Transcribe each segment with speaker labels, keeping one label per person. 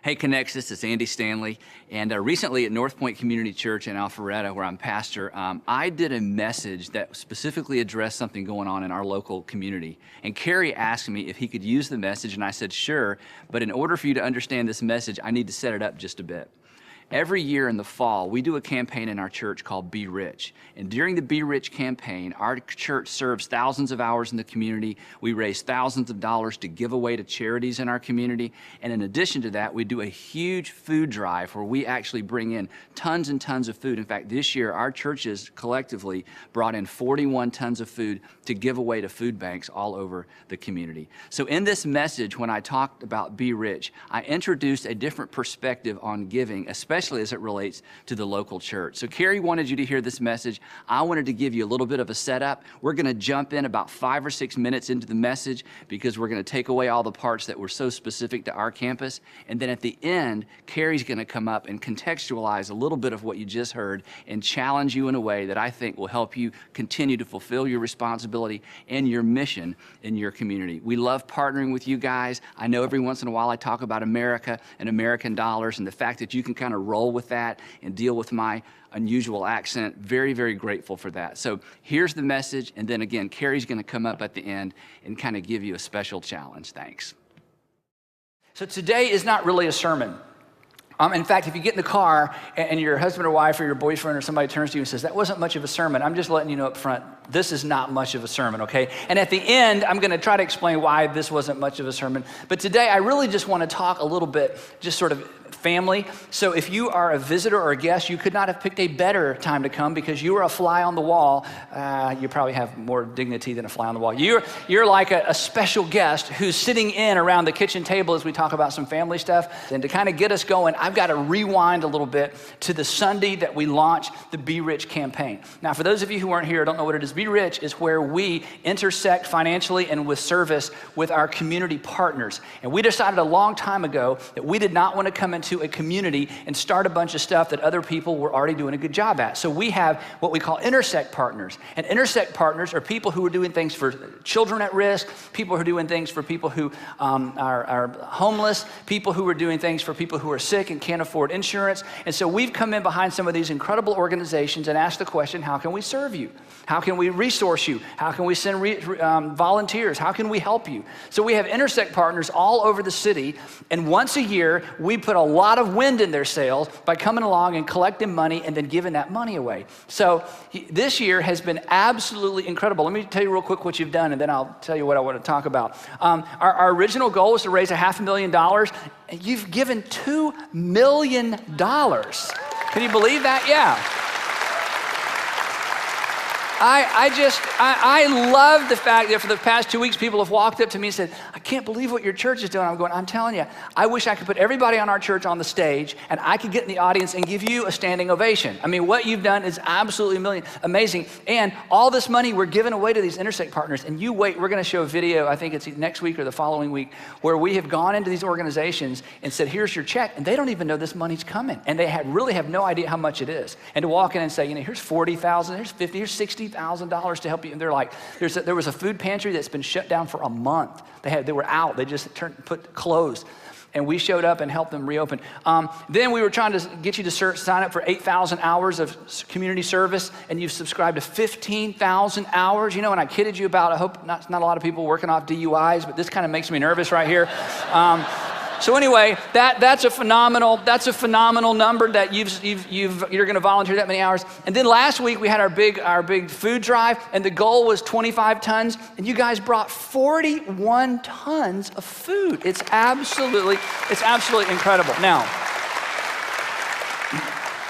Speaker 1: Hey Connects, this is Andy Stanley, and recently at North Point Community Church in Alpharetta, where I'm pastor, I did a message that specifically addressed something going on in our local community. And Kerry asked me if he could use the message, and I said sure, but in order for you to understand this message, I need to set it up just a bit. Every year in the fall, we do a campaign in our church called Be Rich. And during the Be Rich campaign, our church serves thousands of hours in the community. We raise thousands of dollars to give away to charities in our community. And in addition to that, we do a huge food drive where we actually bring in tons and tons of food. In fact, this year, our churches collectively brought in 41 tons of food to give away to food banks all over the community. So in this message, when I talked about Be Rich, I introduced a different perspective on giving, especially as it relates to the local church. So Kerry wanted you to hear this message. I wanted to give you a little bit of a setup. We're going to jump in about 5 or 6 minutes into the message because we're going to take away all the parts that were so specific to our campus. And then at the end, Kerry's going to come up and contextualize a little bit of what you just heard and challenge you in a way that I think will help you continue to fulfill your responsibility and your mission in your community. We love partnering with you guys. I know every once in a while I talk about America and American dollars and the fact that you can kind of roll with that and deal with my unusual accent. Very, very grateful for that. So here's the message, and then again, Kerry's going to come up at the end and kind of give you a special challenge. Thanks. So today is not really a sermon. In fact, if you get in the car and your husband or wife or your boyfriend or somebody turns to you and says, that wasn't much of a sermon, I'm just letting you know up front, this is not much of a sermon, okay? And at the end, I'm going to try to explain why this wasn't much of a sermon. But today, I really just want to talk a little bit, just sort of family. So if you are a visitor or a guest, you could not have picked a better time to come because you are a fly on the wall. You probably have more dignity than a fly on the wall. You're like a special guest who's sitting in around the kitchen table as we talk about some family stuff. And to kind of get us going, I've got to rewind a little bit to the Sunday that we launched the Be Rich campaign. Now, for those of you who weren't here, don't know what it is, Be Rich is where we intersect financially and with service with our community partners. And we decided a long time ago that we did not want to come into a community and start a bunch of stuff that other people were already doing a good job at. So we have what we call intersect partners. And intersect partners are people who are doing things for children at risk, people who are doing things for people who are homeless, people who are doing things for people who are sick and can't afford insurance. And so we've come in behind some of these incredible organizations and asked the question, how can we serve you? How can we resource you? How can we send volunteers? How can we help you? So we have intersect partners all over the city, and once a year, we put a lot of wind in their sails by coming along and collecting money and then giving that money away. So this year has been absolutely incredible. Let me tell you real quick what you've done, and then I'll tell you what I want to talk about. Our original goal was to raise $500,000, and you've given $2 million. Can you believe that? Yeah. I love the fact that for the past 2 weeks, people have walked up to me and said, I can't believe what your church is doing. I'm going, I'm telling you, I wish I could put everybody on our church on the stage and I could get in the audience and give you a standing ovation. I mean, what you've done is absolutely amazing. And all this money we're giving away to these intersect partners. And you wait, we're going to show a video, I think it's next week or the following week, where we have gone into these organizations and said, here's your check. And they don't even know this money's coming. And they really have no idea how much it is. And to walk in and say, here's $40,000, here's $50,000, here's $60,000 to help you. And they're like, there was a food pantry that's been shut down for a month. They were out. They just closed. And we showed up and helped them reopen. Then we were trying to get you to sign up for 8,000 hours of community service, and you've subscribed to 15,000 hours. And I kidded you about, I hope not a lot of people working off DUIs, but this kind of makes me nervous right here. So anyway, that's a phenomenal number that you're going to volunteer that many hours. And then last week we had our big food drive, and the goal was 25 tons, and you guys brought 41 tons of food. It's absolutely incredible. Now,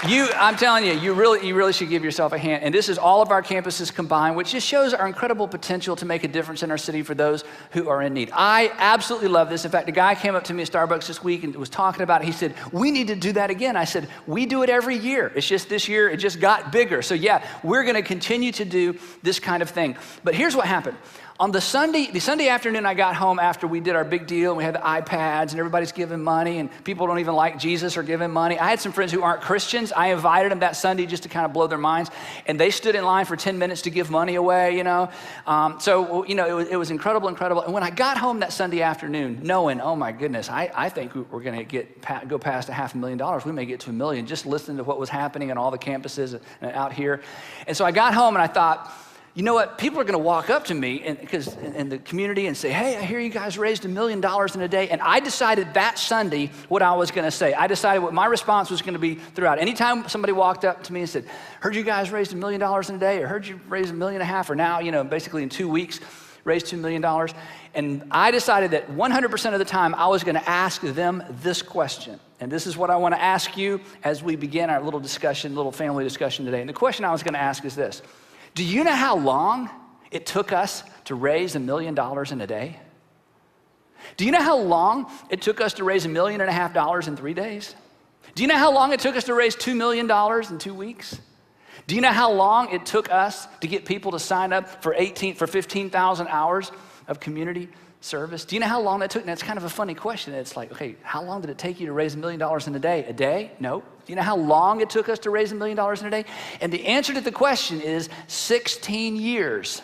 Speaker 1: I'm telling you, you really should give yourself a hand. And this is all of our campuses combined, which just shows our incredible potential to make a difference in our city for those who are in need. I absolutely love this. In fact, a guy came up to me at Starbucks this week and was talking about it. He said, we need to do that again. I said, we do it every year. It's just this year, it just got bigger. So yeah, we're going to continue to do this kind of thing. But here's what happened.
Speaker 2: On the Sunday afternoon I got home after we did our big deal and we had the iPads and everybody's giving money and people don't even like Jesus or giving money. I had some friends who aren't Christians. I invited them that Sunday just to kind of blow their minds, and they stood in line for 10 minutes to give money away, you know. It was incredible. And when I got home that Sunday afternoon, knowing, oh my goodness, I think we're gonna go past $500,000. We may get to $1 million, just listening to what was happening on all the campuses out here. And so I got home and I thought, you know what, people are gonna walk up to me in the community and say, hey, I hear you guys raised $1 million in a day. And I decided that Sunday what I was gonna say. I decided what my response was gonna be throughout. Anytime somebody walked up to me and said, heard you guys raised $1 million in a day, or heard you raised $1.5 million, or now, you know, basically in 2 weeks, raised $2 million. And I decided that 100% of the time I was gonna ask them this question. And this is what I wanna ask you as we begin our little family discussion today. And the question I was gonna ask is this: do you know how long it took us to raise $1 million in a day? Do you know how long it took us to raise $1.5 million in 3 days? Do you know how long it took us to raise $2 million in 2 weeks? Do you know how long it took us to get people to sign up for 15,000 hours of community service? Do you know how long that took? And that's kind of a funny question. It's like, okay, how long did it take you to raise $1 million in a day? A day? No. Do you know how long it took us to raise $1 million in a day? And the answer to the question is 16 years.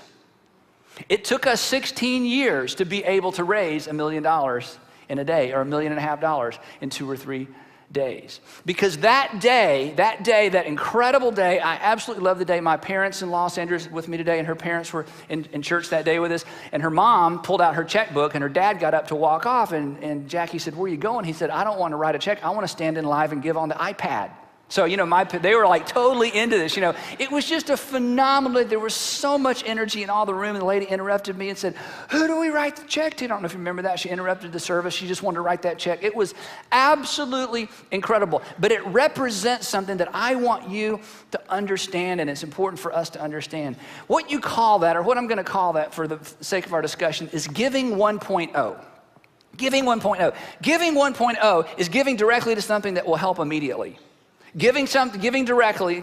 Speaker 2: It took us 16 years to be able to raise $1 million in a day, or $1.5 million in 2 or 3 days. Because that day, that incredible day, I absolutely love the day. My parents in Los Angeles with me today, and her parents were in church that day with us, and her mom pulled out her checkbook, and her dad got up to walk off, and Jackie said, where are you going? He said, I don't want to write a check. I want to stand in live and give on the iPad. So, you know, they were like totally into this, you know. It was just a phenomenal, there was so much energy in all the room, and the lady interrupted me and said, who do we write the check to? I don't know if you remember that. She interrupted the service. She just wanted to write that check. It was absolutely incredible, but it represents something that I want you to understand, and it's important for us to understand. What you call that, or what I'm gonna call that for the sake of our discussion, is giving 1.0. Giving 1.0. Giving 1.0 is giving directly to something that will help immediately. Giving directly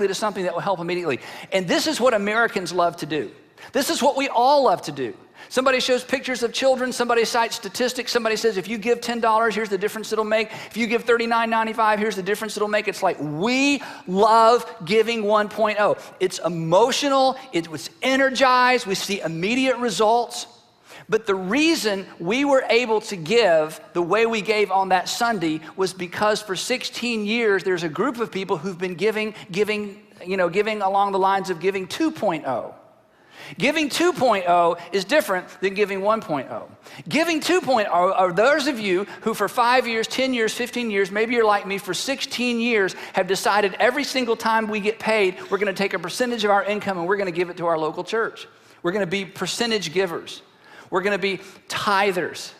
Speaker 2: to something that will help immediately. And this is what Americans love to do. This is what we all love to do. Somebody shows pictures of children, somebody cites statistics, somebody says, if you give $10, here's the difference it'll make. If you give $39.95, here's the difference it'll make. It's like, we love giving 1.0. It's emotional, it was energized, we see immediate results. But the reason we were able to give the way we gave on that Sunday was because for 16 years, there's a group of people who've been giving along the lines of giving 2.0. Giving 2.0 is different than giving 1.0. Giving 2.0 are those of you who for 5 years, 10 years, 15 years, maybe you're like me, for 16 years have decided every single time we get paid, we're gonna take a percentage of our income and we're gonna give it to our local church. We're gonna be percentage givers. We're gonna be tithers.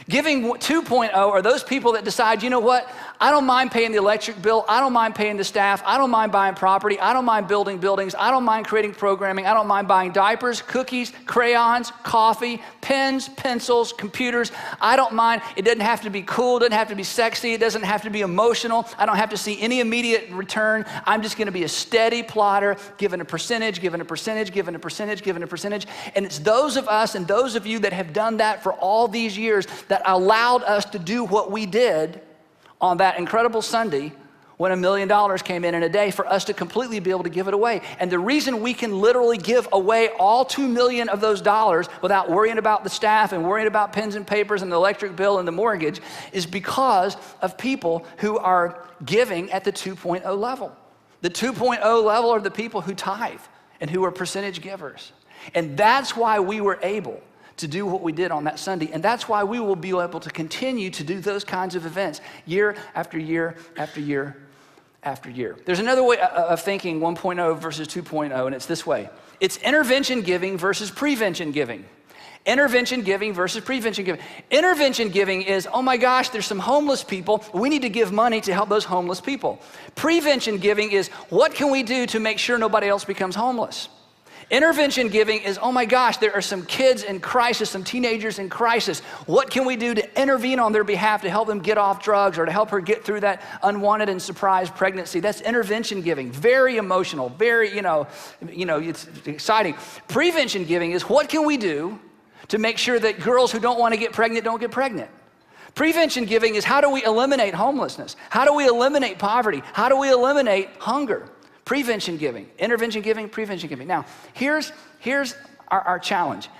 Speaker 2: Giving 2.0 are those people that decide, you know what, I don't mind paying the electric bill, I don't mind paying the staff, I don't mind buying property, I don't mind building buildings, I don't mind creating programming, I don't mind buying diapers, cookies, crayons, coffee, pens, pencils, computers. I don't mind. It doesn't have to be cool, it doesn't have to be sexy, it doesn't have to be emotional. I don't have to see any immediate return. I'm just gonna be a steady plotter, giving a percentage, giving a percentage, giving a percentage, giving a percentage. And it's those of us and those of you that have done that for all these years that allowed us to do what we did on that incredible Sunday when $1 million came in a day, for us to completely be able to give it away. And the reason we can literally give away all 2 million of those dollars without worrying about the staff and worrying about pens and papers and the electric bill and the mortgage is because of people who are giving at the 2.0 level. The 2.0 level are the people who tithe and who are percentage givers. And that's why we were able to do what we did on that Sunday. And that's why we will be able to continue to do those kinds of events year after year after year after year. There's another way of thinking 1.0 versus 2.0, and it's this way. It's intervention giving versus prevention giving. Intervention giving versus prevention giving. Intervention giving is, oh my gosh, there's some homeless people. We need to give money to help those homeless people. Prevention giving is, what can we do to make sure nobody else becomes homeless? Intervention giving is, oh my gosh, there are some kids in crisis, some teenagers in crisis. What can we do to intervene on their behalf to help them get off drugs or to help her get through that unwanted and surprise pregnancy? That's intervention giving. Very emotional, very, it's exciting. Prevention giving is, what can we do to make sure that girls who don't want to get pregnant don't get pregnant? Prevention giving is, how do we eliminate homelessness? How do we eliminate poverty? How do we eliminate hunger? Prevention giving, intervention giving, prevention giving. Now, here's our challenge.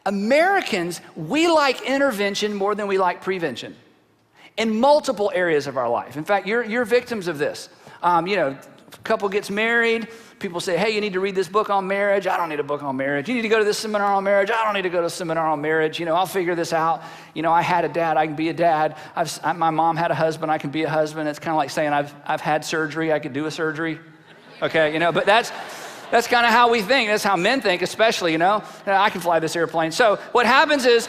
Speaker 2: Americans, we like intervention more than we like prevention in multiple areas of our life. In fact, you're victims of this. A couple gets married, people say, hey, you need to read this book on marriage. I don't need a book on marriage. You need to go to this seminar on marriage. I don't need to go to a seminar on marriage. I'll figure this out. I had a dad, I can be a dad. My mom had a husband, I can be a husband. It's kind of like saying I've had surgery, I could do a surgery. Okay, but that's kind of how we think. That's how men think, especially, I can fly this airplane. So what happens is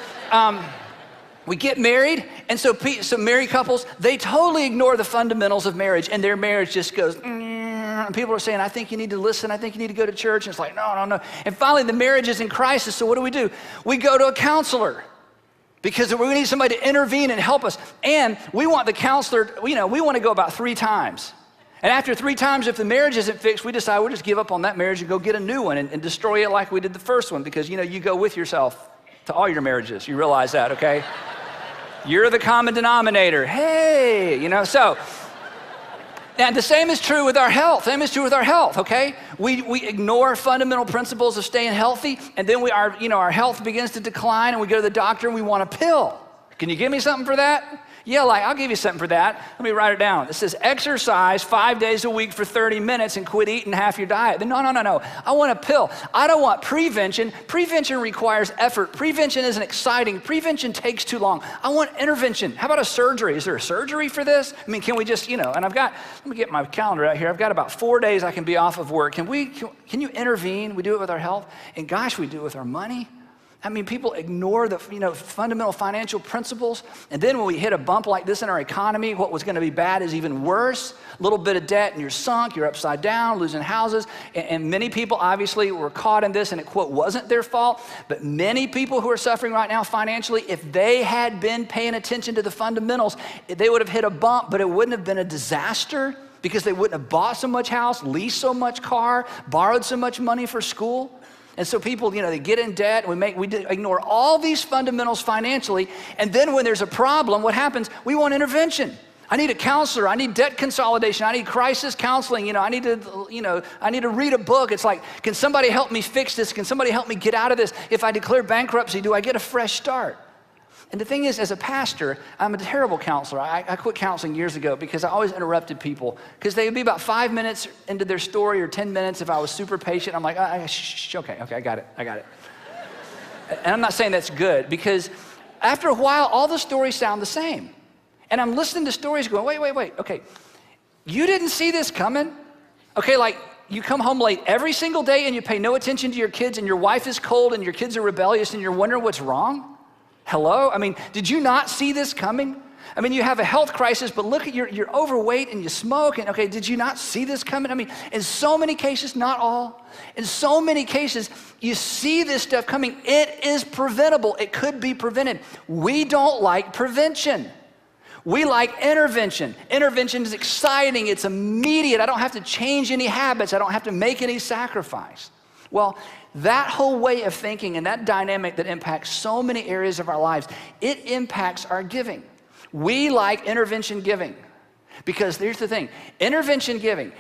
Speaker 2: we get married, and so married couples, they totally ignore the fundamentals of marriage, and their marriage just goes, and people are saying, I think you need to listen, I think you need to go to church, and it's like, no. And finally, the marriage is in crisis, so what do? We go to a counselor, because we need somebody to intervene and help us, and we want the counselor, we want to go about 3 times. And after 3 times, if the marriage isn't fixed, we decide we'll just give up on that marriage and go get a new one and destroy it like we did the first one, because, you go with yourself to all your marriages. You realize that, okay? You're the common denominator. Hey, so. And the same is true with our health. Okay? We ignore fundamental principles of staying healthy, and then our health begins to decline, and we go to the doctor and we want a pill. Can you give me something for that? Yeah, I'll give you something for that. Let me write it down. It says exercise 5 days a week for 30 minutes and quit eating half your diet. No. I want a pill. I don't want prevention. Prevention requires effort. Prevention isn't exciting. Prevention takes too long. I want intervention. How about a surgery? Is there a surgery for this? Can we just, and let me get my calendar out here. I've got about 4 days I can be off of work. Can you intervene? We do it with our health. And gosh, we do it with our money. People ignore the fundamental financial principles, and then when we hit a bump like this in our economy, what was going to be bad is even worse. A little bit of debt and you're sunk, you're upside down, losing houses, and many people obviously were caught in this, and it, quote, wasn't their fault, but many people who are suffering right now financially, if they had been paying attention to the fundamentals, they would have hit a bump, but it wouldn't have been a disaster, because they wouldn't have bought so much house, leased so much car, borrowed so much money for school. And so people, they get in debt, we ignore all these fundamentals financially, and then when there's a problem, what happens? We want intervention. I need a counselor, I need debt consolidation, I need crisis counseling, I need to read a book. It's like, can somebody help me fix this? Can somebody help me get out of this? If I declare bankruptcy, do I get a fresh start? And the thing is, as a pastor, I'm a terrible counselor. I quit counseling years ago because I always interrupted people, because they would be about 5 minutes into their story or 10 minutes if I was super patient. I'm like, okay, I got it. And I'm not saying that's good, because after a while, all the stories sound the same. And I'm listening to stories going, wait, okay, you didn't see this coming? Okay, you come home late every single day and you pay no attention to your kids, and your wife is cold and your kids are rebellious and you're wondering what's wrong? Hello? Did you not see this coming? You have a health crisis, but look at you're overweight and you smoke, and okay, did you not see this coming? In so many cases, not all, in so many cases, you see this stuff coming. It is preventable. It could be prevented. We don't like prevention. We like intervention. Intervention is exciting. It's immediate. I don't have to change any habits. I don't have to make any sacrifice. Well, that whole way of thinking and that dynamic that impacts so many areas of our lives, it impacts our giving. We like intervention giving, because here's the thing. Intervention giving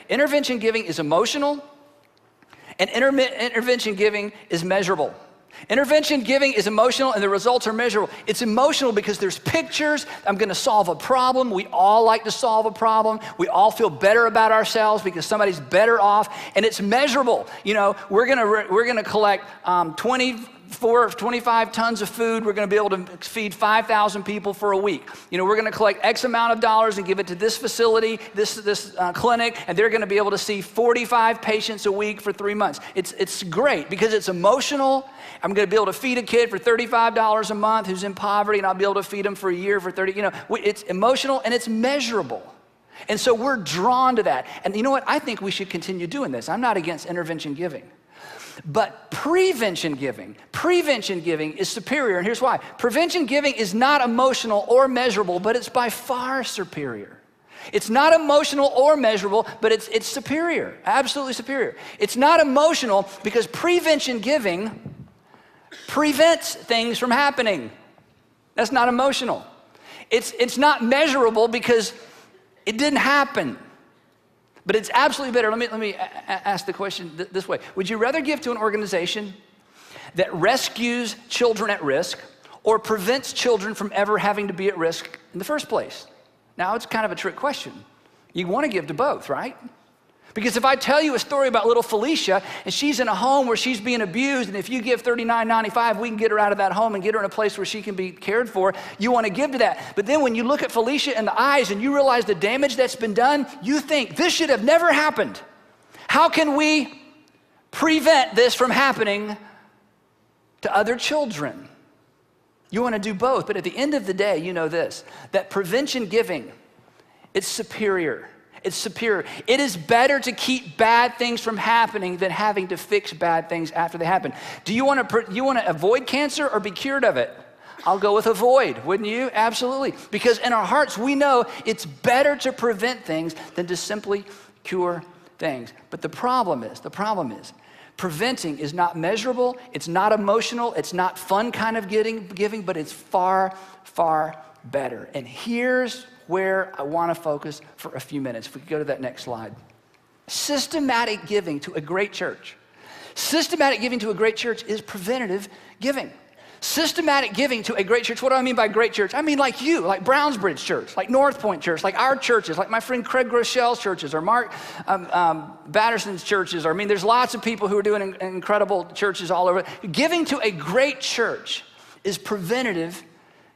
Speaker 2: is emotional, and intervention giving is measurable. Intervention giving is emotional, and the results are measurable. It's emotional because there's pictures. I'm going to solve a problem. We all like to solve a problem. We all feel better about ourselves because somebody's better off, and it's measurable. We're going to collect 25 tons of food. We're going to be able to feed 5,000 people for a week. We're going to collect X amount of dollars and give it to this facility, this clinic, and they're going to be able to see 45 patients a week for 3 months. It's great because it's emotional. I'm going to be able to feed a kid for $35 a month who's in poverty, and I'll be able to feed him for a year for 30. It's emotional and it's measurable. And so we're drawn to that. And you know what? I think we should continue doing this. I'm not against intervention giving. But prevention giving is superior, and here's why. Prevention giving is not emotional or measurable, but it's by far superior. It's not emotional or measurable, but it's superior, absolutely superior. It's not emotional because prevention giving prevents things from happening. That's not emotional. It's not measurable because it didn't happen. But it's absolutely better. Let me ask the question this way. Would you rather give to an organization that rescues children at risk or prevents children from ever having to be at risk in the first place? Now, it's kind of a trick question. You want to give to both, right? Because if I tell you a story about little Felicia and she's in a home where she's being abused, and if you give $39.95, we can get her out of that home and get her in a place where she can be cared for, you want to give to that. But then when you look at Felicia in the eyes and you realize the damage that's been done, you think, this should have never happened. How can we prevent this from happening to other children? You want to do both, but at the end of the day, you know this, that prevention giving, it's superior. It's superior. It is better to keep bad things from happening than having to fix bad things after they happen. Do you want to avoid cancer or be cured of it? I'll go with avoid, wouldn't you? Absolutely. Because in our hearts, we know it's better to prevent things than to simply cure things. But the problem is, preventing is not measurable, it's not emotional, it's not fun kind of giving, but it's far, far better. And here's where I want to focus for a few minutes. If we could go to that next slide. Systematic giving to a great church. Systematic giving to a great church is preventative giving. Systematic giving to a great church. What do I mean by great church? I mean like you, like Brownsbridge Church, like North Point Church, like our churches, like my friend Craig Grochelle's churches, or Mark Batterson's churches. Or, I mean, there's lots of people who are doing incredible churches all over. Giving to a great church is preventative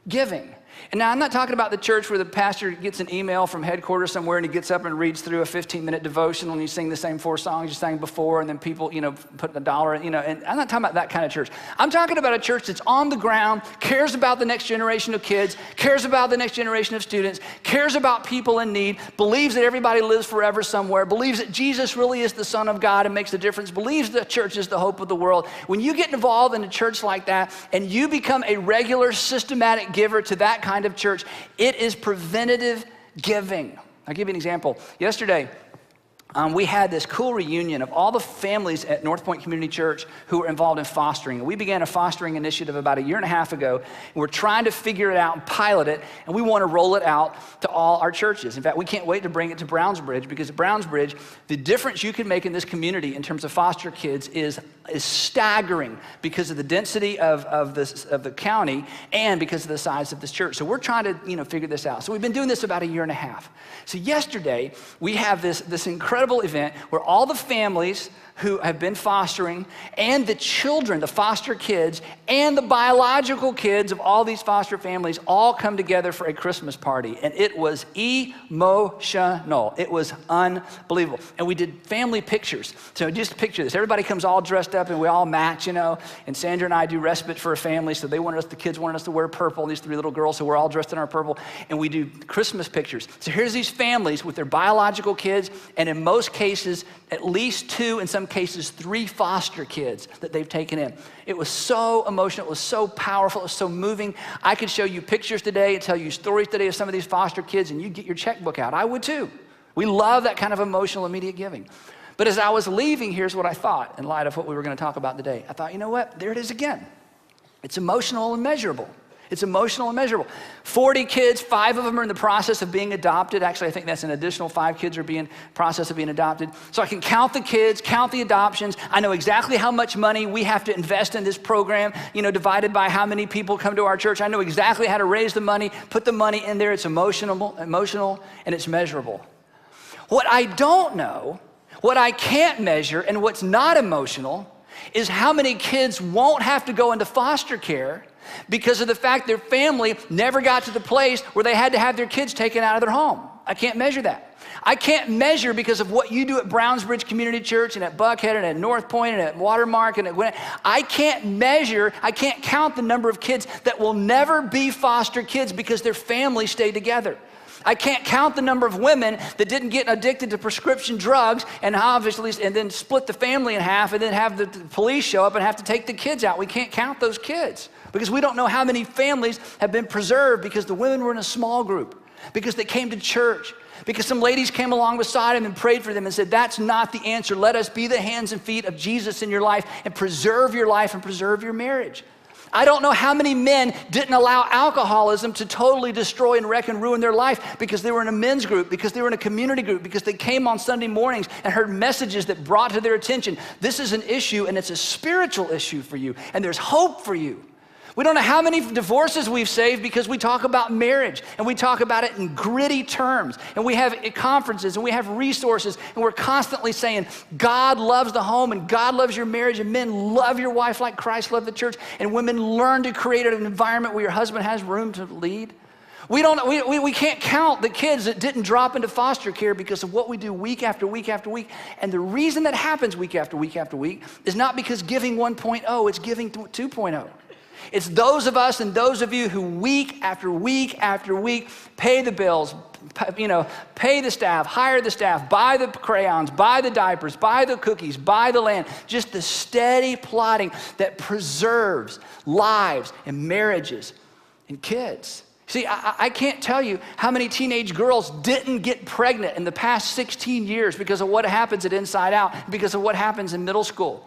Speaker 2: giving. And now I'm not talking about the church where the pastor gets an email from headquarters somewhere and he gets up and reads through a 15-minute devotional and you sing the same 4 songs you sang before and then people, put $1, and I'm not talking about that kind of church. I'm talking about a church that's on the ground, cares about the next generation of kids, cares about the next generation of students, cares about people in need, believes that everybody lives forever somewhere, believes that Jesus really is the Son of God and makes a difference, believes that church is the hope of the world. When you get involved in a church like that and you become a regular, systematic giver to that kind of church, it is preventative giving. I'll give you an example. Yesterday, we had this cool reunion of all the families at North Point Community Church who were involved in fostering. We began a fostering initiative about 1.5 years ago, and we're trying to figure it out and pilot it, and we want to roll it out to all our churches. In fact, we can't wait to bring it to Brownsbridge, because at Brownsbridge, the difference you can make in this community in terms of foster kids is staggering because of the density of the county and because of the size of this church. So we're trying to figure this out. So we've been doing this about 1.5 years. So yesterday, we have this incredible event where all the families who have been fostering and the children, the foster kids, and the biological kids of all these foster families all come together for a Christmas party. And it was emotional. It was unbelievable. And we did family pictures. So just picture this. Everybody comes all dressed up and we all match, And Sandra and I do respite for a family. So the kids wanted us to wear purple, these 3 little girls. So we're all dressed in our purple. And we do Christmas pictures. So here's these families with their biological kids. And in most cases, at least 2, in some cases 3 foster kids that they've taken in. It was so emotional, it was so powerful, it was so moving. I could show you pictures today and tell you stories today of some of these foster kids, and you'd get your checkbook out. I would too. We love that kind of emotional, immediate giving. But as I was leaving, here's what I thought in light of what we were going to talk about today. I thought, you know what? There it is again. It's emotional and measurable. It's emotional and measurable. 40 kids, 5 of them are in the process of being adopted. Actually, I think that's an additional 5 kids are being process of being adopted. So I can count the kids, count the adoptions. I know exactly how much money we have to invest in this program, divided by how many people come to our church. I know exactly how to raise the money, put the money in there. It's emotional, and it's measurable. What I don't know, what I can't measure, and what's not emotional is how many kids won't have to go into foster care because of the fact their family never got to the place where they had to have their kids taken out of their home. I can't measure that. I can't measure because of what you do at Brownsbridge Community Church and at Buckhead and at North Point and at Watermark and at Gwinnett. I can't measure, I can't count the number of kids that will never be foster kids because their family stayed together. I can't count the number of women that didn't get addicted to prescription drugs and obviously, and then split the family in half and then have the police show up and have to take the kids out. We can't count those kids because we don't know how many families have been preserved because the women were in a small group, because they came to church, because some ladies came along beside him and prayed for them and said, that's not the answer. Let us be the hands and feet of Jesus in your life and preserve your life and preserve your marriage. I don't know how many men didn't allow alcoholism to totally destroy and wreck and ruin their life because they were in a men's group, because they were in a community group, because they came on Sunday mornings and heard messages that brought to their attention, this is an issue and it's a spiritual issue for you and there's hope for you. We don't know how many divorces we've saved because we talk about marriage and we talk about it in gritty terms, and we have conferences and we have resources and we're constantly saying God loves the home and God loves your marriage, and men, love your wife like Christ loved the church, and women, learn to create an environment where your husband has room to lead. We can't count the kids that didn't drop into foster care because of what we do week after week after week. And the reason that happens week after week after week is not because Giving 1.0, it's Giving 2.0. It's those of us and those of you who week after week after week pay the bills, pay the staff, hire the staff, buy the crayons, buy the diapers, buy the cookies, buy the land. Just the steady plotting that preserves lives and marriages and kids. See, I can't tell you how many teenage girls didn't get pregnant in the past 16 years because of what happens at Inside Out, because of what happens in middle school.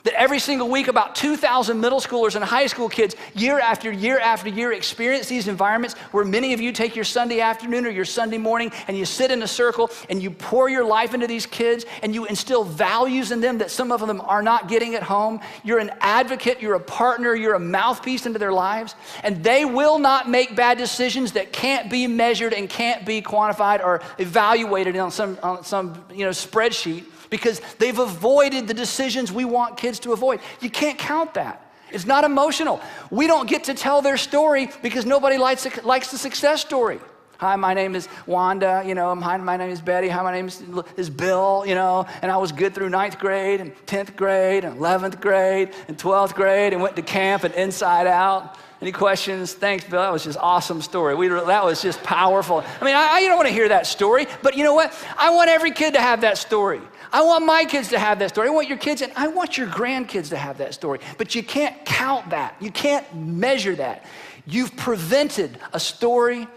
Speaker 2: That every single week, about 2,000 middle schoolers and high school kids, year after year after year, experience these environments where many of you take your Sunday afternoon or your Sunday morning and you sit in a circle and you pour your life into these kids and you instill values in them that some of them are not getting at home. You're an advocate, you're a partner, you're a mouthpiece into their lives, and they will not make bad decisions that can't be measured and can't be quantified or evaluated on some spreadsheet, because they've avoided the decisions we want kids to avoid. You can't count that. It's not emotional. We don't get to tell their story because nobody likes the success story. Hi, my name is Wanda, hi, my name is Betty, hi, my name is Bill, and I was good through 9th grade and 10th grade and 11th grade and 12th grade and went to camp and Inside Out. Any questions? Thanks, Bill. That was just awesome story. That was just powerful. I mean, you don't want to hear that story, but you know what? I want every kid to have that story. I want my kids to have that story. I want your kids, and I want your grandkids to have that story. But you can't count that. You can't measure that. You've prevented a story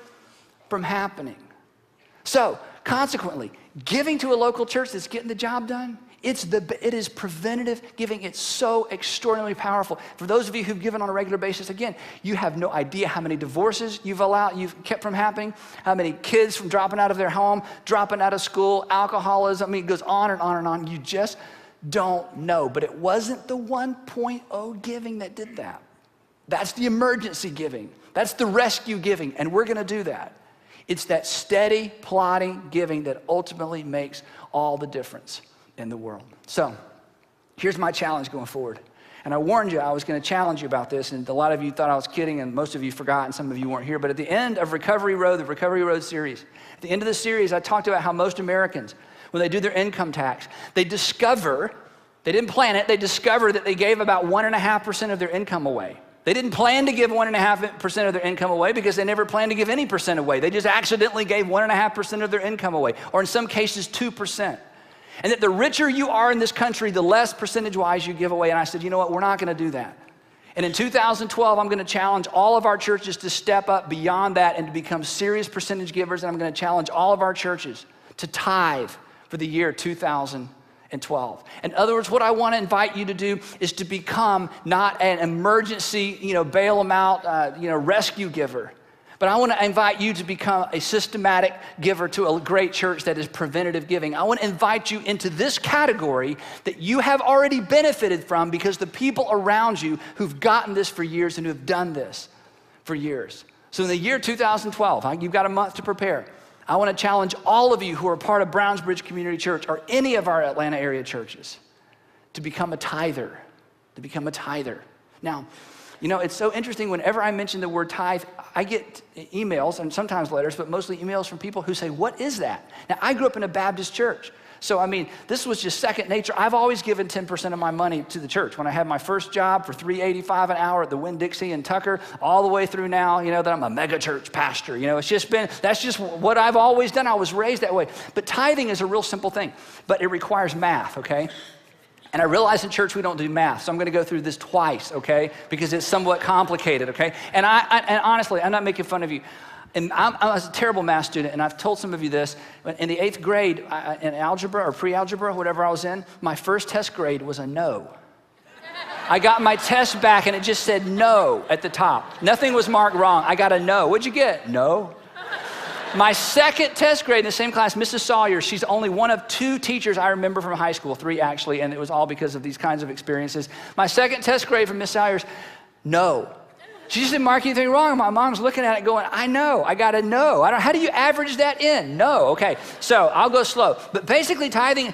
Speaker 2: from happening. So, consequently, giving to a local church that's getting the job done, it is preventative giving. It's so extraordinarily powerful. For those of you who've given on a regular basis, again, you have no idea how many divorces you've kept from happening, how many kids from dropping out of their home, dropping out of school, alcoholism. It goes on and on and on. You just don't know. But it wasn't the 1.0 giving that did that. That's the emergency giving. That's the rescue giving, and we're going to do that. It's that steady, plodding giving that ultimately makes all the difference in the world. So here's my challenge going forward. And I warned you I was going to challenge you about this, and a lot of you thought I was kidding, and most of you forgot, and some of you weren't here. But at the end of Recovery Road, the Recovery Road series, at the end of the series, I talked about how most Americans, when they do their income tax, they didn't plan it, they discover that they gave about 1.5% of their income away. They didn't plan to give 1.5% of their income away because they never planned to give any percent away. They just accidentally gave 1.5% of their income away, or in some cases 2%. And that the richer you are in this country, the less percentage-wise you give away. And I said, you know what, we're not going to do that. And in 2012, I'm going to challenge all of our churches to step up beyond that and to become serious percentage givers. And I'm going to challenge all of our churches to tithe for the year 2012. In other words, what I want to invite you to do is to become not an emergency, bail them out, rescue giver. But I want to invite you to become a systematic giver to a great church that is preventative giving. I want to invite you into this category that you have already benefited from because the people around you who've gotten this for years and who've done this for years. So in the year 2012, you've got a month to prepare. I want to challenge all of you who are part of Brownsbridge Community Church or any of our Atlanta area churches to become a tither, Now, it's so interesting. Whenever I mention the word tithe, I get emails and sometimes letters, but mostly emails from people who say, what is that? Now, I grew up in a Baptist church. So, I mean, this was just second nature. I've always given 10% of my money to the church. When I had my first job for $3.85 an hour at the Winn-Dixie in Tucker, all the way through now, that I'm a mega church pastor. That's just what I've always done. I was raised that way. But tithing is a real simple thing, but it requires math, okay? And I realize in church we don't do math, so I'm gonna go through this twice, okay? Because it's somewhat complicated, okay? And and honestly, I'm not making fun of you. And I was a terrible math student, and I've told some of you this. In the 8th grade, in algebra or pre-algebra, whatever I was in, my first test grade was a no. I got my test back, and it just said no at the top. Nothing was marked wrong. I got a no. What'd you get? No. My second test grade in the same class, Mrs. Sawyer, she's only one of 2 teachers I remember from high school, 3 actually, and it was all because of these kinds of experiences. My second test grade from Miss Sawyer's, no. She just didn't mark anything wrong. My mom's looking at it going, I know, I got to know. How do you average that in? No, okay. So I'll go slow. But basically tithing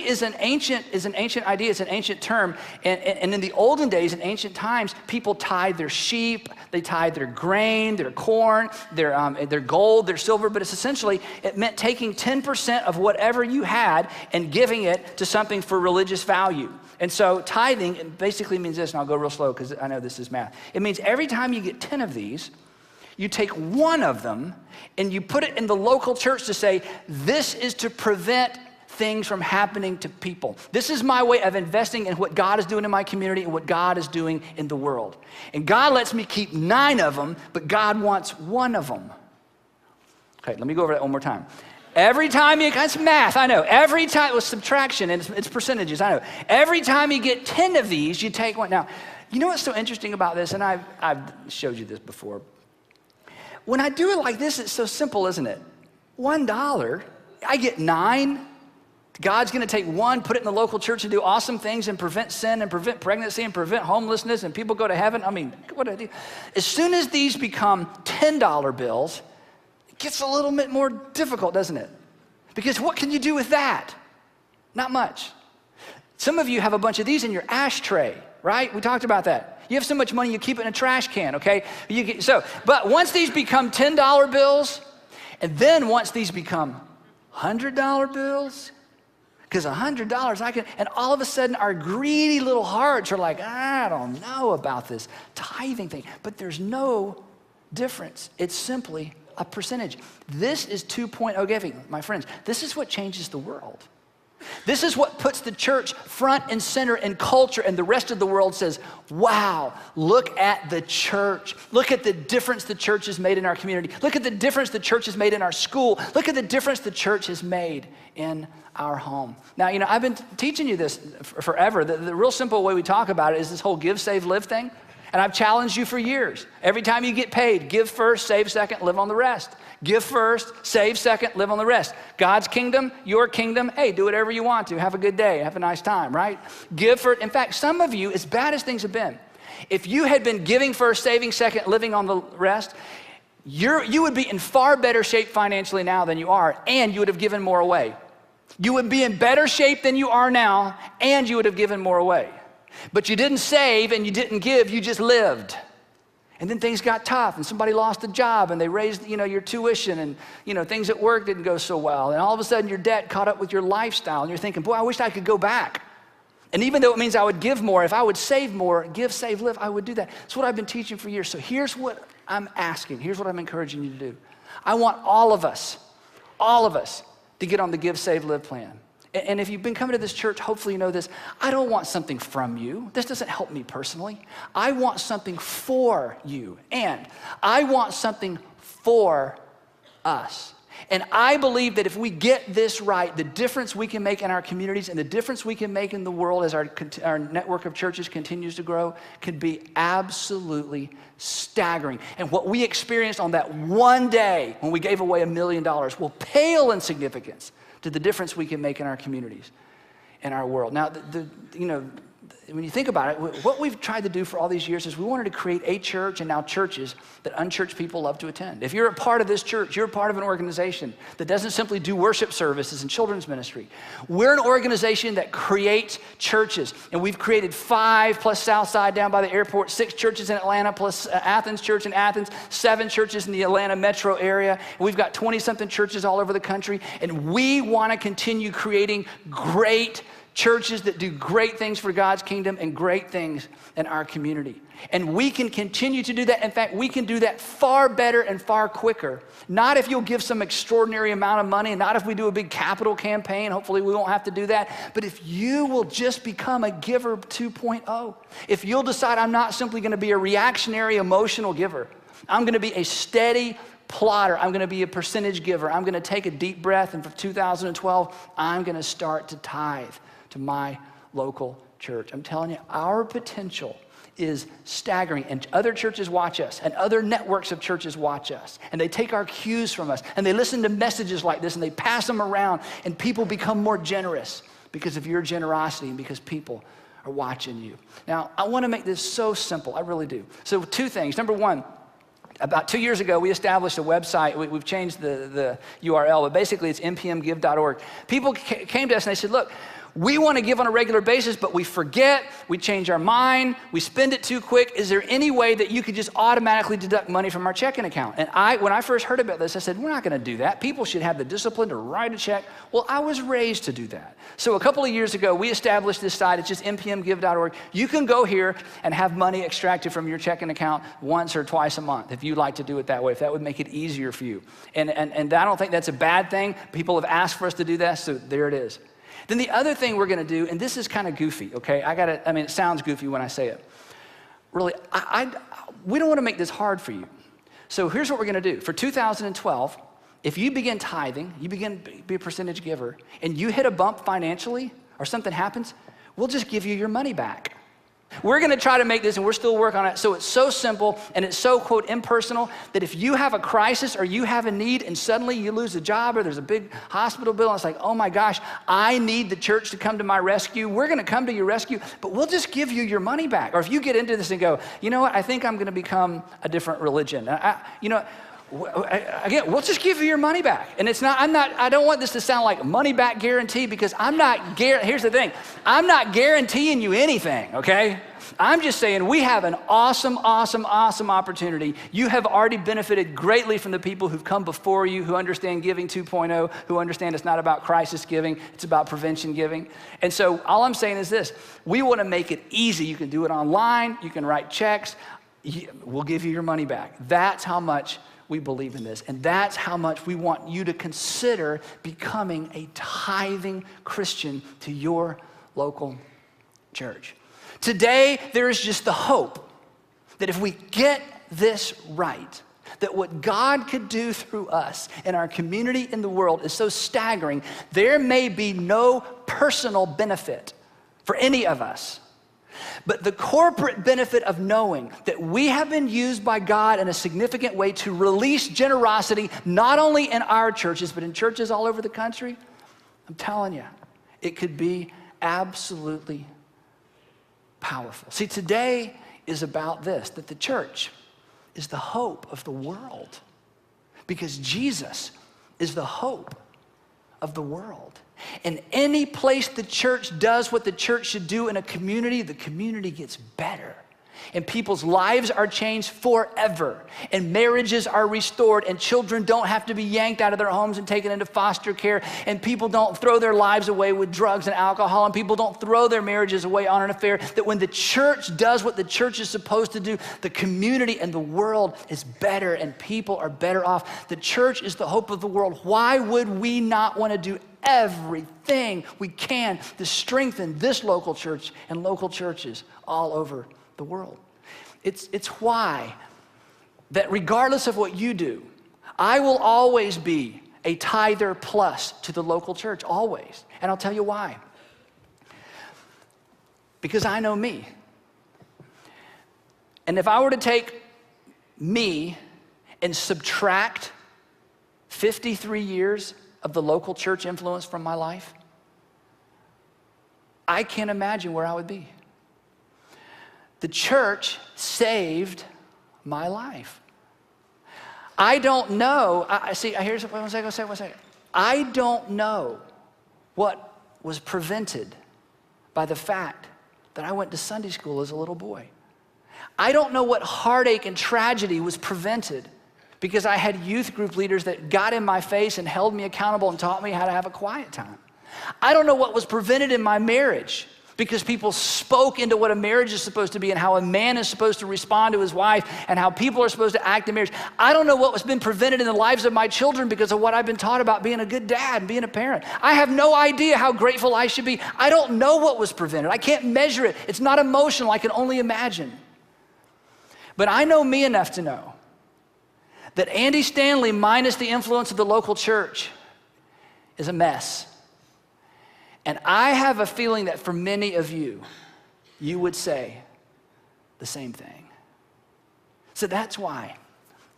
Speaker 2: is an ancient idea. It's an ancient term. And in the olden days, in ancient times, people tithe their sheep, they tithe their grain, their corn, their gold, their silver. But it's essentially, it meant taking 10% of whatever you had and giving it to something for religious value. And so tithing basically means this, and I'll go real slow because I know this is math. It means every time you get 10 of these, you take one of them and you put it in the local church to say, this is to prevent things from happening to people. This is my way of investing in what God is doing in my community and what God is doing in the world. And God lets me keep 9 of them, but God wants 1 of them. Okay, let me go over that one more time. Every time that's math, I know. Every time, it was subtraction, and it's percentages, I know. Every time you get 10 of these, you take 1. Now, you know what's so interesting about this, and I've showed you this before. When I do it like this, it's so simple, isn't it? $1, I get 9. God's gonna take 1, put it in the local church and do awesome things and prevent sin and prevent pregnancy and prevent homelessness and people go to heaven. I mean, what do I do? As soon as these become $10 bills, gets a little bit more difficult, doesn't it? Because what can you do with that? Not much. Some of you have a bunch of these in your ashtray, right? We talked about that. You have so much money, you keep it in a trash can, okay? But once these become $10 bills, and then once these become $100 bills, because $100 and all of a sudden our greedy little hearts are like, I don't know about this tithing thing, but there's no difference. It's simply a percentage. This is 2.0 giving, my friends. This is what changes the world. This is what puts the church front and center in culture, and the rest of the world says, wow, look at the church. Look at the difference the church has made in our community. Look at the difference the church has made in our school. Look at the difference the church has made in our home. Now, I've been teaching you this forever. The real simple way we talk about it is this whole give, save, live thing. And I've challenged you for years. Every time you get paid, give first, save second, live on the rest. Give first, save second, live on the rest. God's kingdom, your kingdom, hey, do whatever you want to. Have a good day, have a nice time, right? Give first. In fact, some of you, as bad as things have been, if you had been giving first, saving second, living on the rest, you would be in far better shape financially now than you are, and you would have given more away. You would be in better shape than you are now, and you would have given more away. But you didn't save and you didn't give, you just lived. And then things got tough and somebody lost a job and they raised, your tuition and, things at work didn't go so well. And all of a sudden your debt caught up with your lifestyle and you're thinking, boy, I wish I could go back. And even though it means I would give more, if I would save more, give, save, live, I would do that. That's what I've been teaching for years. So here's what I'm asking. Here's what I'm encouraging you to do. I want all of us to get on the give, save, live plan. And if you've been coming to this church, hopefully you know this. I don't want something from you. This doesn't help me personally. I want something for you. And I want something for us. And I believe that if we get this right, the difference we can make in our communities and the difference we can make in the world as our network of churches continues to grow can be absolutely staggering. And what we experienced on that one day when we gave away $1 million will pale in significance to the difference we can make in our communities, in our world. Now, the when you think about it, what we've tried to do for all these years is we wanted to create a church and now churches that unchurched people love to attend. If you're a part of this church, you're a part of an organization that doesn't simply do worship services and children's ministry. We're an organization that creates churches, and we've created 5 plus Southside down by the airport, 6 churches in Atlanta plus Athens Church in Athens, 7 churches in the Atlanta metro area. And we've got 20-something churches all over the country, and we want to continue creating great churches that do great things for God's kingdom and great things in our community. And we can continue to do that. In fact, we can do that far better and far quicker. Not if you'll give some extraordinary amount of money, not if we do a big capital campaign. Hopefully we won't have to do that. But if you will just become a giver 2.0, if you'll decide I'm not simply going to be a reactionary emotional giver, I'm going to be a steady plotter. I'm going to be a percentage giver. I'm going to take a deep breath, and for 2012, I'm going to start to tithe to my local church. I'm telling you, our potential is staggering, and other churches watch us, and other networks of churches watch us, and they take our cues from us, and they listen to messages like this, and they pass them around, and people become more generous because of your generosity and because people are watching you. Now, I want to make this so simple. I really do. So 2 things. Number 1, about 2 years ago, we established a website. We've changed the URL, but basically it's mpmgive.org. People came to us and they said, look, we want to give on a regular basis, but we forget, we change our mind, we spend it too quick. Is there any way that you could just automatically deduct money from our checking account? And when I first heard about this, I said, we're not going to do that. People should have the discipline to write a check. Well, I was raised to do that. So a couple of years ago, we established this site. It's just mpmgive.org. You can go here and have money extracted from your checking account once or twice a month if you'd like to do it that way, if that would make it easier for you. And I don't think that's a bad thing. People have asked for us to do that, so there it is. Then the other thing we're going to do, and this is kind of goofy, okay? It sounds goofy when I say it. Really, we don't want to make this hard for you. So here's what we're going to do. For 2012, if you begin tithing, you begin to be a percentage giver, and you hit a bump financially or something happens, we'll just give you your money back. We're going to try to make this, and we're still working on it, so it's so simple and it's so, quote, impersonal, that if you have a crisis or you have a need and suddenly you lose a job or there's a big hospital bill and it's like, oh my gosh, I need the church to come to my rescue, we're going to come to your rescue, but we'll just give you your money back. Or if you get into this and go, you know what, I think I'm going to become a different religion. Again, we'll just give you your money back. And I don't want this to sound like money back guarantee, because here's the thing, I'm not guaranteeing you anything, okay? I'm just saying we have an awesome, awesome, awesome opportunity. You have already benefited greatly from the people who've come before you, who understand Giving 2.0, who understand it's not about crisis giving, it's about prevention giving. And so all I'm saying is this, we want to make it easy. You can do it online, you can write checks, we'll give you your money back. That's how much we believe in this. And that's how much we want you to consider becoming a tithing Christian to your local church. Today, there is just the hope that if we get this right, that what God could do through us in our community in the world is so staggering, there may be no personal benefit for any of us. But the corporate benefit of knowing that we have been used by God in a significant way to release generosity, not only in our churches, but in churches all over the country, I'm telling you, it could be absolutely powerful. See, today is about this, that the church is the hope of the world, because Jesus is the hope of the world. And any place the church does what the church should do in a community, the community gets better. And people's lives are changed forever. And marriages are restored. And children don't have to be yanked out of their homes and taken into foster care. And people don't throw their lives away with drugs and alcohol. And people don't throw their marriages away on an affair. That when the church does what the church is supposed to do, the community and the world is better and people are better off. The church is the hope of the world. Why would we not want to do everything we can to strengthen this local church and local churches all over the world? It's why that regardless of what you do, I will always be a tither plus to the local church, always. And I'll tell you why. Because I know me. And if I were to take me and subtract 53 years of the local church influence from my life, I can't imagine where I would be. The church saved my life. I don't know. Here's one second. I don't know what was prevented by the fact that I went to Sunday school as a little boy. I don't know what heartache and tragedy was prevented because I had youth group leaders that got in my face and held me accountable and taught me how to have a quiet time. I don't know what was prevented in my marriage because people spoke into what a marriage is supposed to be and how a man is supposed to respond to his wife and how people are supposed to act in marriage. I don't know what was been prevented in the lives of my children because of what I've been taught about being a good dad and being a parent. I have no idea how grateful I should be. I don't know what was prevented. I can't measure it. It's not emotional. I can only imagine. But I know me enough to know that Andy Stanley, minus the influence of the local church, is a mess. And I have a feeling that for many of you, you would say the same thing. So that's why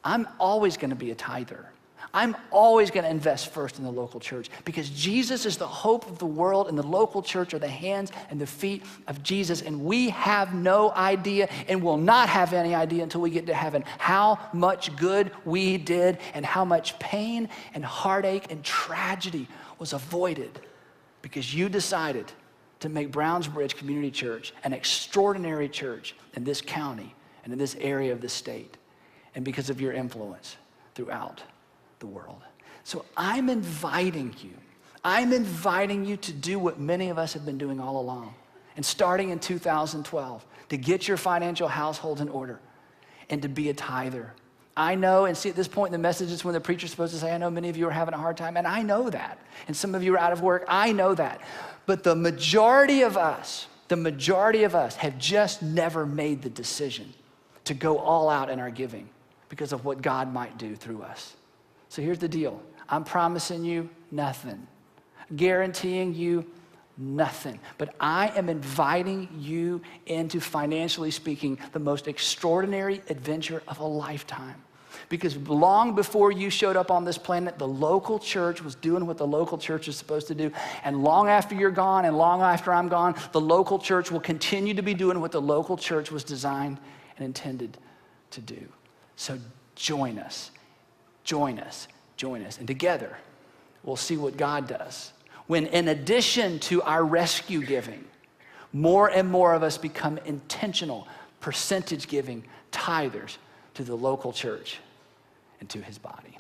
Speaker 2: I'm always going to be a tither. I'm always going to invest first in the local church because Jesus is the hope of the world and the local church are the hands and the feet of Jesus. And we have no idea and will not have any idea until we get to heaven how much good we did and how much pain and heartache and tragedy was avoided because you decided to make Browns Bridge Community Church an extraordinary church in this county and in this area of the state and because of your influence throughout the world. So I'm inviting you to do what many of us have been doing all along. And starting in 2012, to get your financial household in order and to be a tither. I know, and see at this point in the message, it's when the preacher's supposed to say, I know many of you are having a hard time, and I know that. And some of you are out of work, I know that. But the majority of us have just never made the decision to go all out in our giving because of what God might do through us. So here's the deal. I'm promising you nothing, guaranteeing you nothing. But I am inviting you into, financially speaking, the most extraordinary adventure of a lifetime. Because long before you showed up on this planet, the local church was doing what the local church is supposed to do. And long after you're gone and long after I'm gone, the local church will continue to be doing what the local church was designed and intended to do. So join us. And together, we'll see what God does. When in addition to our rescue giving, more and more of us become intentional, percentage giving tithers to the local church and to his body.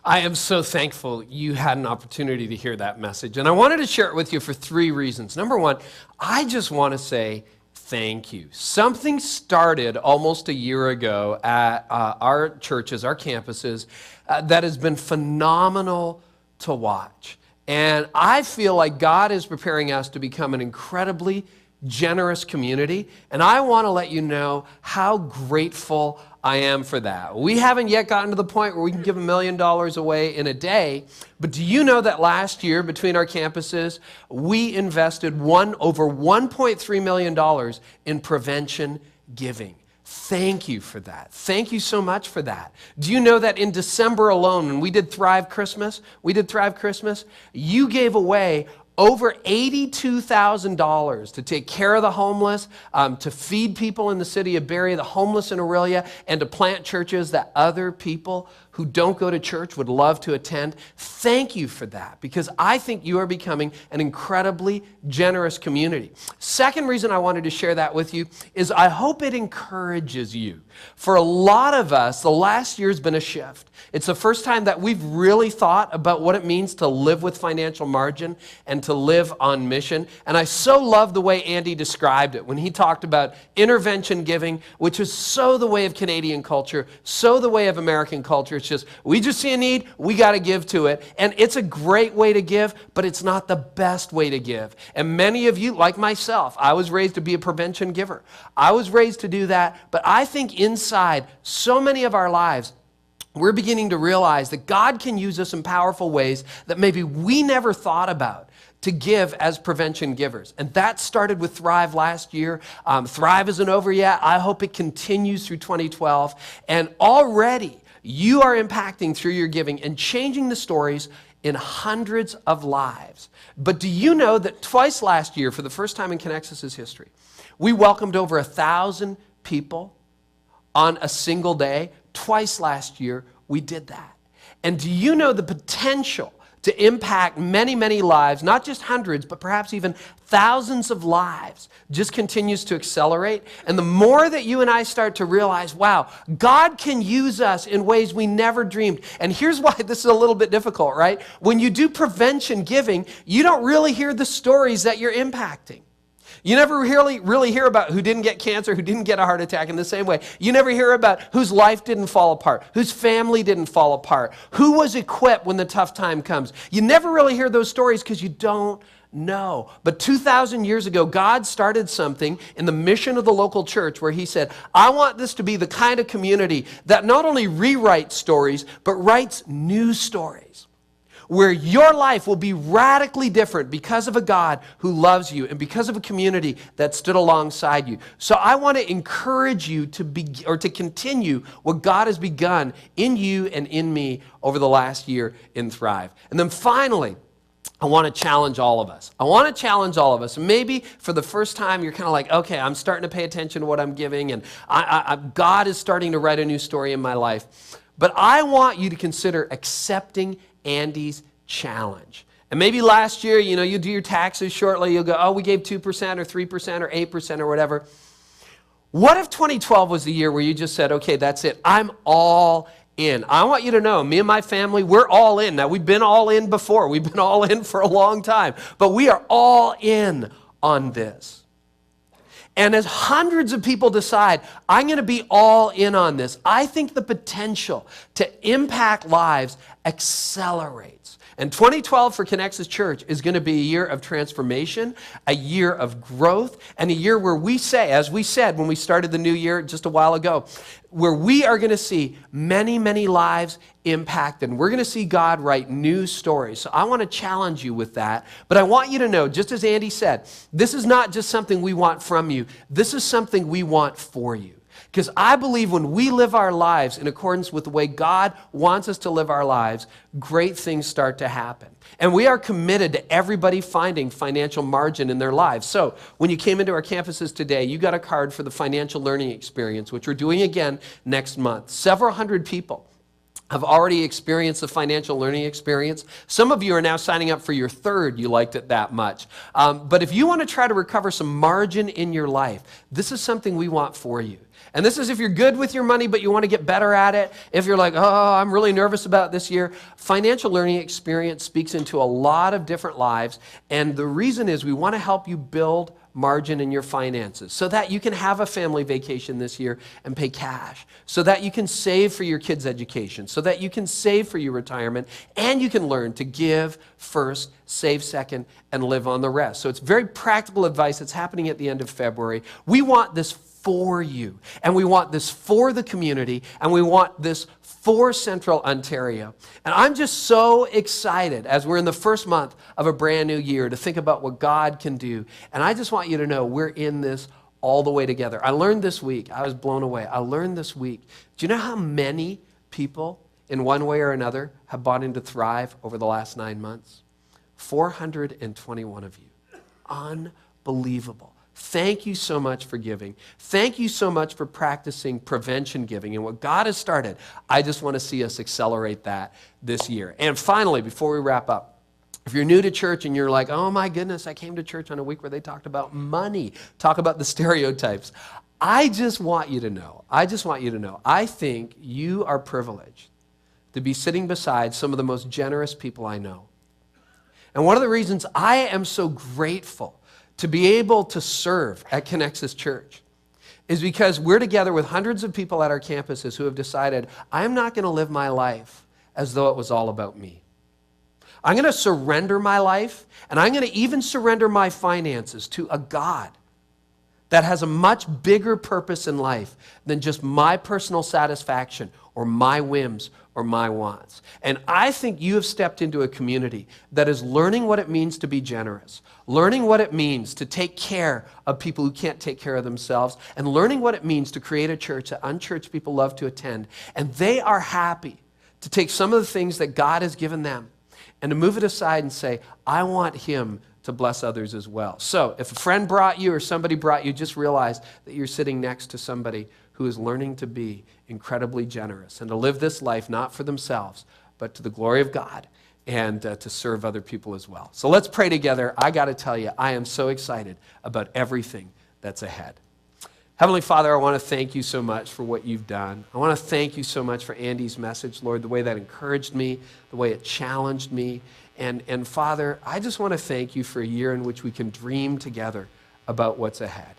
Speaker 3: I am so thankful you had an opportunity to hear that message. And I wanted to share it with you for 3 reasons. Number one, I just want to say thank you. Something started almost a year ago at our churches, our campuses, that has been phenomenal to watch. And I feel like God is preparing us to become an incredibly generous community. And I want to let you know how grateful I am for that. We haven't yet gotten to the point where we can give $1 million away in a day. But do you know that last year between our campuses, we invested over $1.3 million in prevention giving? Thank you for that. Thank you so much for that. Do you know that in December alone, when we did Thrive Christmas, you gave away over $82,000 to take care of the homeless, to feed people in the city of Barrie, the homeless in Aurelia, and to plant churches that other people who don't go to church would love to attend. Thank you for that, because I think you are becoming an incredibly generous community. Second reason I wanted to share that with you is I hope it encourages you. For a lot of us, the last year has been a shift. It's the first time that we've really thought about what it means to live with financial margin and to live on mission. And I so love the way Andy described it when he talked about intervention giving, which is so the way of Canadian culture, so the way of American culture. It's just, we just see a need, we got to give to it. And it's a great way to give, but it's not the best way to give. And many of you, like myself, I was raised to be a prevention giver. I was raised to do that, but I think inside so many of our lives, we're beginning to realize that God can use us in powerful ways that maybe we never thought about to give as prevention givers. And that started with Thrive last year. Thrive isn't over yet. I hope it continues through 2012. And already you are impacting through your giving and changing the stories in hundreds of lives. But do you know that twice last year, for the first time in Connexus's history, We welcomed over 1,000 people on a single day. Twice last year, we did that. And do you know the potential to impact many, many lives, not just hundreds, but perhaps even thousands of lives, just continues to accelerate? And the more that you and I start to realize, wow, God can use us in ways we never dreamed. And here's why this is a little bit difficult, right? When you do prevention giving, you don't really hear the stories that you're impacting. You never really hear about who didn't get cancer, who didn't get a heart attack in the same way. You never hear about whose life didn't fall apart, whose family didn't fall apart, who was equipped when the tough time comes. You never really hear those stories because you don't know. But 2,000 years ago, God started something in the mission of the local church where he said, I want this to be the kind of community that not only rewrites stories, but writes new stories, where your life will be radically different because of a God who loves you and because of a community that stood alongside you. So I want to encourage you to continue what God has begun in you and in me over the last year in Thrive. And then finally, I want to challenge all of us. Maybe for the first time, you're kind of like, okay, I'm starting to pay attention to what I'm giving, and God is starting to write a new story in my life. But I want you to consider accepting Andy's challenge. And maybe last year, you do your taxes shortly, you'll go, oh, we gave 2% or 3% or 8% or whatever. What if 2012 was the year where you just said, okay, that's it, I'm all in? I want you to know, me and my family, we're all in. Now, we've been all in before. We've been all in for a long time. But we are all in on this. And as hundreds of people decide, I'm going to be all in on this, I think the potential to impact lives accelerates. And 2012 for Connexus Church is going to be a year of transformation, a year of growth, and a year where we say, as we said when we started the new year just a while ago, where we are going to see many, many lives impacted. And we're going to see God write new stories. So I want to challenge you with that. But I want you to know, just as Andy said, this is not just something we want from you. This is something we want for you. Because I believe when we live our lives in accordance with the way God wants us to live our lives, great things start to happen. And we are committed to everybody finding financial margin in their lives. So when you came into our campuses today, you got a card for the Financial Learning Experience, which we're doing again next month. Several hundred people have already experienced the Financial Learning Experience. Some of you are now signing up for your third. You liked it that much. But if you want to try to recover some margin in your life, this is something we want for you. And this is if you're good with your money, but you want to get better at it. If you're like, oh, I'm really nervous about this year. Financial Learning Experience speaks into a lot of different lives. And the reason is we want to help you build margin in your finances so that you can have a family vacation this year and pay cash, so that you can save for your kids' education, so that you can save for your retirement, and you can learn to give first, save second, and live on the rest. So it's very practical advice. It's happening at the end of February. We want this for you, and we want this for the community, and we want this for Central Ontario. And I'm just so excited as we're in the first month of a brand new year to think about what God can do. And I just want you to know we're in this all the way together. I learned this week, I was blown away. I learned this week, do you know how many people in one way or another have bought into Thrive over the last 9 months? 421 of you. Unbelievable. Thank you so much for giving. Thank you so much for practicing prevention giving. And what God has started, I just want to see us accelerate that this year. And finally, before we wrap up, if you're new to church and you're like, oh my goodness, I came to church on a week where they talked about money, talk about the stereotypes. I just want you to know, I think you are privileged to be sitting beside some of the most generous people I know. And one of the reasons I am so grateful to be able to serve at Connexus Church is because we're together with hundreds of people at our campuses who have decided, I'm not going to live my life as though it was all about me. I'm going to surrender my life, and I'm going to even surrender my finances to a God that has a much bigger purpose in life than just my personal satisfaction or my whims or my wants. And I think you have stepped into a community that is learning what it means to be generous, learning what it means to take care of people who can't take care of themselves, and learning what it means to create a church that unchurched people love to attend. And they are happy to take some of the things that God has given them and to move it aside and say, I want him to bless others as well. So if a friend brought you or somebody brought you, just realize that you're sitting next to somebody who is learning to be incredibly generous and to live this life not for themselves, but to the glory of God and to serve other people as well. So let's pray together. I got to tell you, I am so excited about everything that's ahead. Heavenly Father, I want to thank you so much for what you've done. I want to thank you so much for Andy's message, Lord, the way that encouraged me, the way it challenged me. And Father, I just want to thank you for a year in which we can dream together about what's ahead.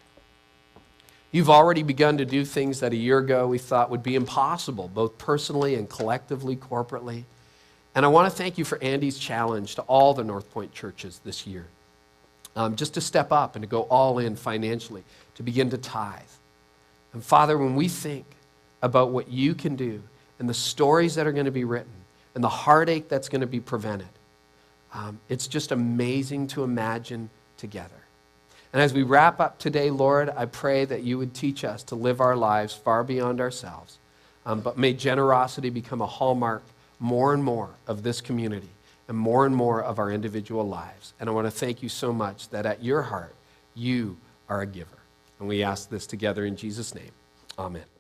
Speaker 3: You've already begun to do things that a year ago we thought would be impossible, both personally and collectively, corporately. And I want to thank you for Andy's challenge to all the North Point churches this year, just to step up and to go all in financially, to begin to tithe. And Father, when we think about what you can do and the stories that are going to be written and the heartache that's going to be prevented, it's just amazing to imagine together. And as we wrap up today, Lord, I pray that you would teach us to live our lives far beyond ourselves, but may generosity become a hallmark more and more of this community and more of our individual lives. And I want to thank you so much that at your heart, you are a giver. And we ask this together in Jesus' name. Amen.